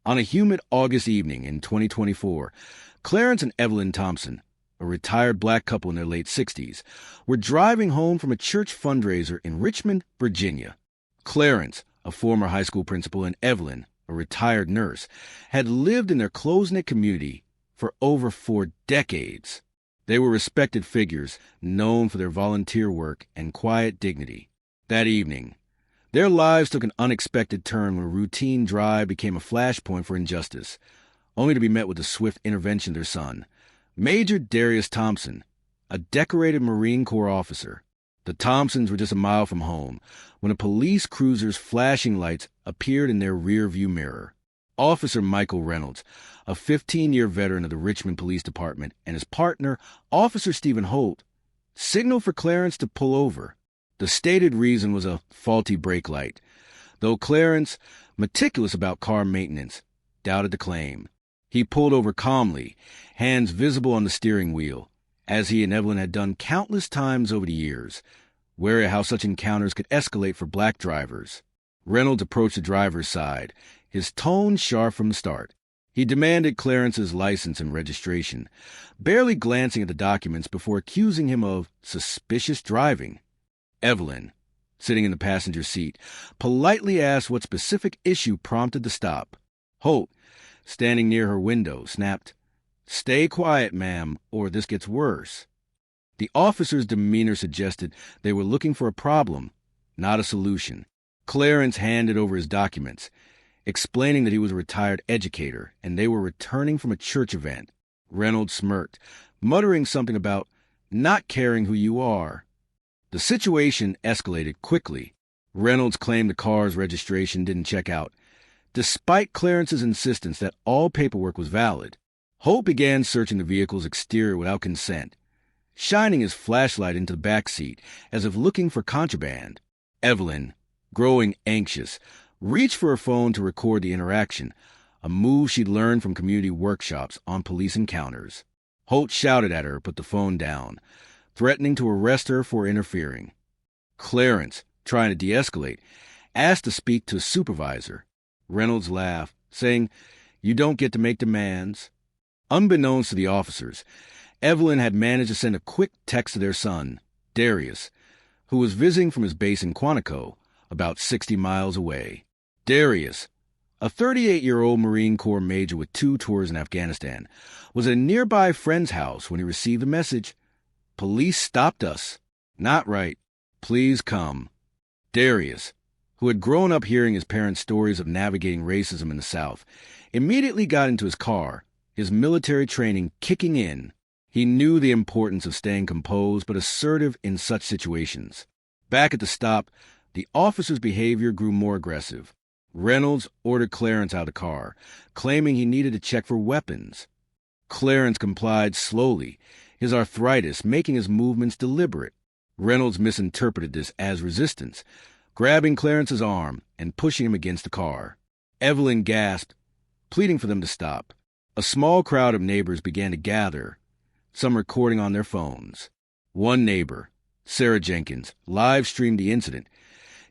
On a humid August evening in 2024, Clarence and Evelyn Thompson, a retired black couple in their late 60s, were driving home from a church fundraiser in Richmond, Virginia. Clarence, a former high school principal, and Evelyn, a retired nurse, had lived in their close-knit community for over 4 decades. They were respected figures, known for their volunteer work and quiet dignity. That evening, their lives took an unexpected turn when a routine drive became a flashpoint for injustice, only to be met with the swift intervention of their son, Major Darius Thompson, a decorated Marine Corps officer. The Thompsons were just a mile from home when a police cruiser's flashing lights appeared in their rear-view mirror. Officer Michael Reynolds, a 15-year veteran of the Richmond Police Department, and his partner, Officer Stephen Holt, signaled for Clarence to pull over. The stated reason was a faulty brake light, though Clarence, meticulous about car maintenance, doubted the claim. He pulled over calmly, hands visible on the steering wheel, as he and Evelyn had done countless times over the years, wary of how such encounters could escalate for black drivers. Reynolds approached the driver's side, his tone sharp from the start. He demanded Clarence's license and registration, barely glancing at the documents before accusing him of suspicious driving. Evelyn, sitting in the passenger seat, politely asked what specific issue prompted the stop. Holt, standing near her window, snapped, "Stay quiet, ma'am, or this gets worse." The officer's demeanor suggested they were looking for a problem, not a solution. Clarence handed over his documents, explaining that he was a retired educator and they were returning from a church event. Reynolds smirked, muttering something about not caring who you are. The situation escalated quickly. Reynolds claimed the car's registration didn't check out, despite Clarence's insistence that all paperwork was valid. Holt began searching the vehicle's exterior without consent, shining his flashlight into the back seat as if looking for contraband. Evelyn, growing anxious, reached for her phone to record the interaction, a move she'd learned from community workshops on police encounters. Holt shouted at her to put the phone down, threatening to arrest her for interfering. Clarence, trying to de-escalate, asked to speak to a supervisor. Reynolds laughed, saying, "You don't get to make demands." Unbeknownst to the officers, Evelyn had managed to send a quick text to their son, Darius, who was visiting from his base in Quantico, about 60 miles away. Darius, a 38-year-old Marine Corps major with 2 tours in Afghanistan, was at a nearby friend's house when he received a message. "Police stopped us." "Not right. Please come." Darius, who had grown up hearing his parents' stories of navigating racism in the South, immediately got into his car, his military training kicking in. He knew the importance of staying composed but assertive in such situations. Back at the stop, the officer's behavior grew more aggressive. Reynolds ordered Clarence out of the car, claiming he needed to check for weapons. Clarence complied slowly, his arthritis making his movements deliberate. Reynolds misinterpreted this as resistance, grabbing Clarence's arm and pushing him against the car. Evelyn gasped, pleading for them to stop. A small crowd of neighbors began to gather, some recording on their phones. One neighbor, Sarah Jenkins, live-streamed the incident,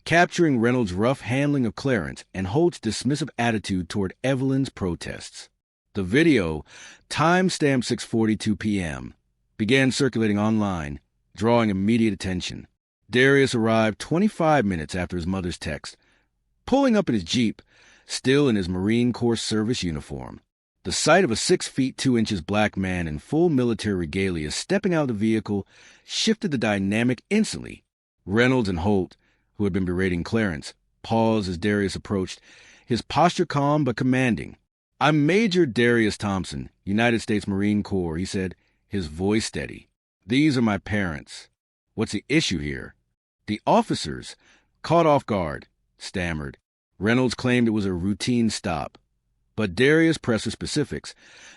capturing Reynolds' rough handling of Clarence and Holt's dismissive attitude toward Evelyn's protests. The video, time-stamped 6:42 p.m., began circulating online, drawing immediate attention. Darius arrived 25 minutes after his mother's text, pulling up in his Jeep, still in his Marine Corps service uniform. The sight of a 6 feet 2 inches black man in full military regalia stepping out of the vehicle shifted the dynamic instantly. Reynolds and Holt, who had been berating Clarence, paused as Darius approached, his posture calm but commanding. "I'm Major Darius Thompson, United States Marine Corps," he said, his voice steady. "These are my parents. What's the issue here?" The officers, caught off guard, stammered. Reynolds claimed it was a routine stop, but Darius pressed for specifics,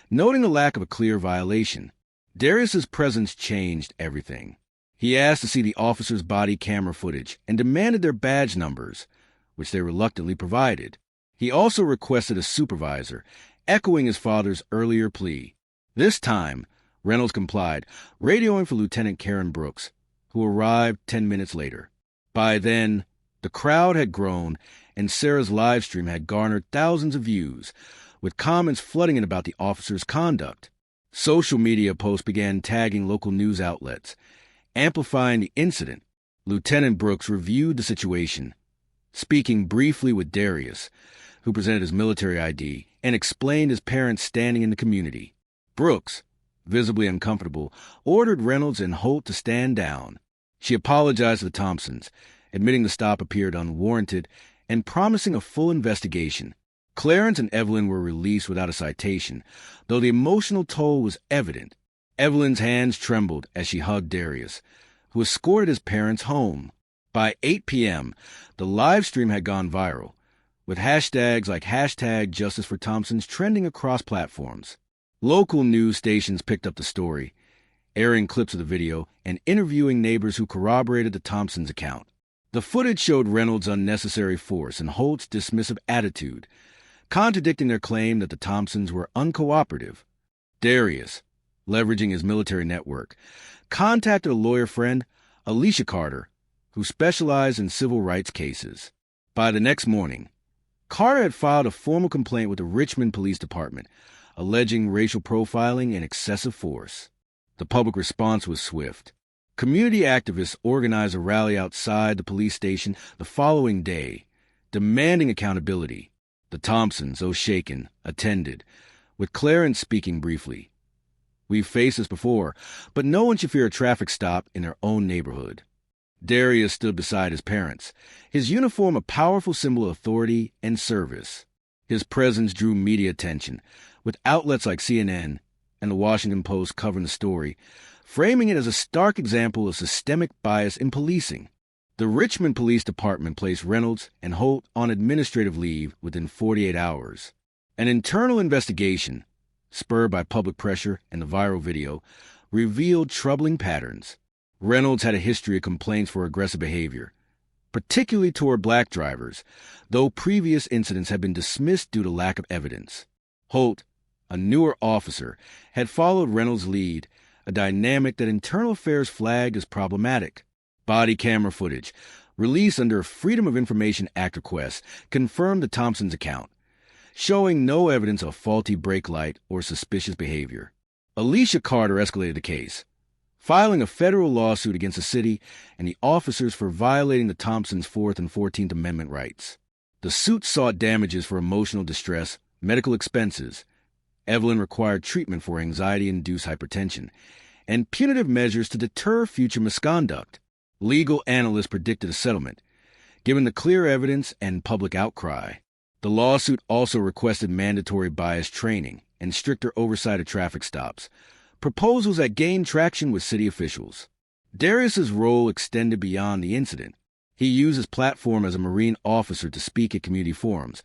noting the lack of a clear violation. Darius's presence changed everything. He asked to see the officers' body camera footage and demanded their badge numbers, which they reluctantly provided. He also requested a supervisor, echoing his father's earlier plea. This time, Reynolds complied, radioing for Lieutenant Karen Brooks, who arrived 10 minutes later. By then, the crowd had grown, and Sarah's live stream had garnered thousands of views, with comments flooding in about the officer's conduct. Social media posts began tagging local news outlets. Amplifying the incident, Lieutenant Brooks reviewed the situation, speaking briefly with Darius, who presented his military ID, and explained his parents standing in the community. Brooks, visibly uncomfortable, ordered Reynolds and Holt to stand down. She apologized to the Thompsons, admitting the stop appeared unwarranted and promising a full investigation. Clarence and Evelyn were released without a citation, though the emotional toll was evident. Evelyn's hands trembled as she hugged Darius, who escorted his parents home. By 8 p.m., the live stream had gone viral, with hashtags like #JusticeForThompsons trending across platforms. Local news stations picked up the story, airing clips of the video and interviewing neighbors who corroborated the Thompsons' account. The footage showed Reynolds' unnecessary force and Holt's dismissive attitude, contradicting their claim that the Thompsons were uncooperative. Darius, leveraging his military network, contacted a lawyer friend, Alicia Carter, who specialized in civil rights cases. By the next morning, Carter had filed a formal complaint with the Richmond Police Department, alleging racial profiling and excessive force. The public response was swift. Community activists organized a rally outside the police station the following day, demanding accountability. The Thompsons, though shaken, attended, with Clarence speaking briefly. "We've faced this before, but no one should fear a traffic stop in their own neighborhood." Darius stood beside his parents, his uniform a powerful symbol of authority and service. His presence drew media attention, with outlets like CNN and the Washington Post covering the story, framing it as a stark example of systemic bias in policing. The Richmond Police Department placed Reynolds and Holt on administrative leave within 48 hours. An internal investigation, spurred by public pressure and the viral video, revealed troubling patterns. Reynolds had a history of complaints for aggressive behavior, particularly toward black drivers, though previous incidents had been dismissed due to lack of evidence. Holt, a newer officer, had followed Reynolds' lead, a dynamic that Internal Affairs flagged as problematic. Body camera footage, released under a Freedom of Information Act request, confirmed the Thompsons' account, showing no evidence of faulty brake light or suspicious behavior. Alicia Carter escalated the case, filing a federal lawsuit against the city and the officers for violating the Thompsons' 4th and 14th Amendment rights. The suit sought damages for emotional distress, medical expenses. Evelyn required treatment for anxiety-induced hypertension, and punitive measures to deter future misconduct. Legal analysts predicted a settlement, given the clear evidence and public outcry. The lawsuit also requested mandatory bias training and stricter oversight of traffic stops, proposals that gained traction with city officials. Darius's role extended beyond the incident. He used his platform as a Marine officer to speak at community forums,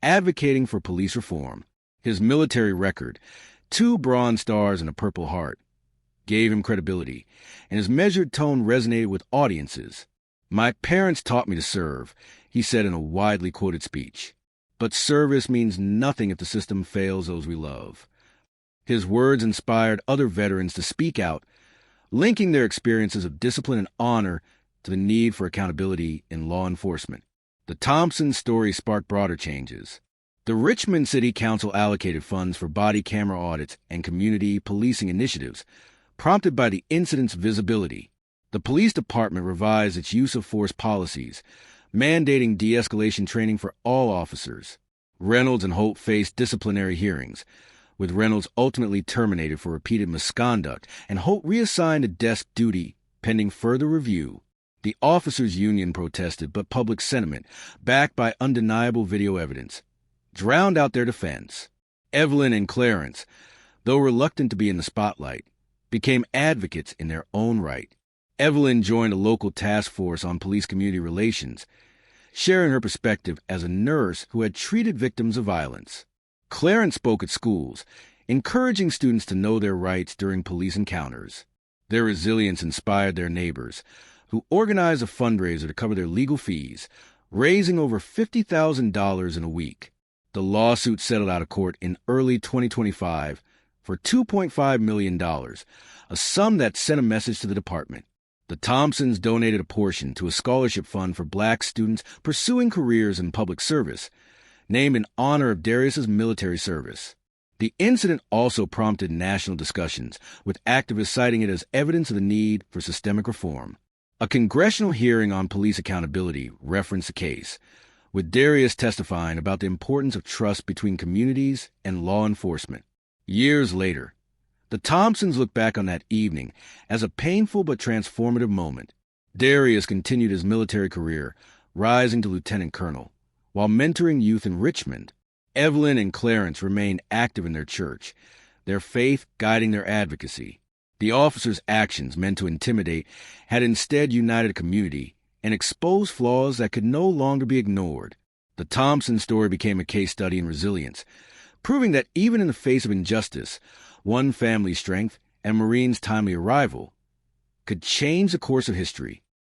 advocating for police reform. His military record, 2 Bronze Stars and a Purple Heart, gave him credibility, and his measured tone resonated with audiences. "My parents taught me to serve," he said in a widely quoted speech. "But service means nothing if the system fails those we love." His words inspired other veterans to speak out, linking their experiences of discipline and honor to the need for accountability in law enforcement. The Thompson story sparked broader changes. The Richmond City Council allocated funds for body camera audits and community policing initiatives, prompted by the incident's visibility. The police department revised its use of force policies, mandating de-escalation training for all officers. Reynolds and Holt faced disciplinary hearings, with Reynolds ultimately terminated for repeated misconduct and Holt reassigned to desk duty pending further review. The officers' union protested, but public sentiment, backed by undeniable video evidence, drowned out their defense. Evelyn and Clarence, though reluctant to be in the spotlight, became advocates in their own right. Evelyn joined a local task force on police-community relations, sharing her perspective as a nurse who had treated victims of violence. Clarence spoke at schools, encouraging students to know their rights during police encounters. Their resilience inspired their neighbors, who organized a fundraiser to cover their legal fees, raising over $50,000 in a week. The lawsuit settled out of court in early 2025 for $2.5 million, a sum that sent a message to the department. The Thompsons donated a portion to a scholarship fund for black students pursuing careers in public service, named in honor of Darius's military service. The incident also prompted national discussions, with activists citing it as evidence of the need for systemic reform. A congressional hearing on police accountability referenced the case, with Darius testifying about the importance of trust between communities and law enforcement. Years later, the Thompsons look back on that evening as a painful but transformative moment. Darius continued his military career, rising to lieutenant colonel, while mentoring youth in Richmond. Evelyn and Clarence remained active in their church, their faith guiding their advocacy. The officers' actions, meant to intimidate, had instead united a community and exposed flaws that could no longer be ignored. The Thompson story became a case study in resilience, proving that even in the face of injustice, one family's strength and Marine's timely arrival could change the course of history.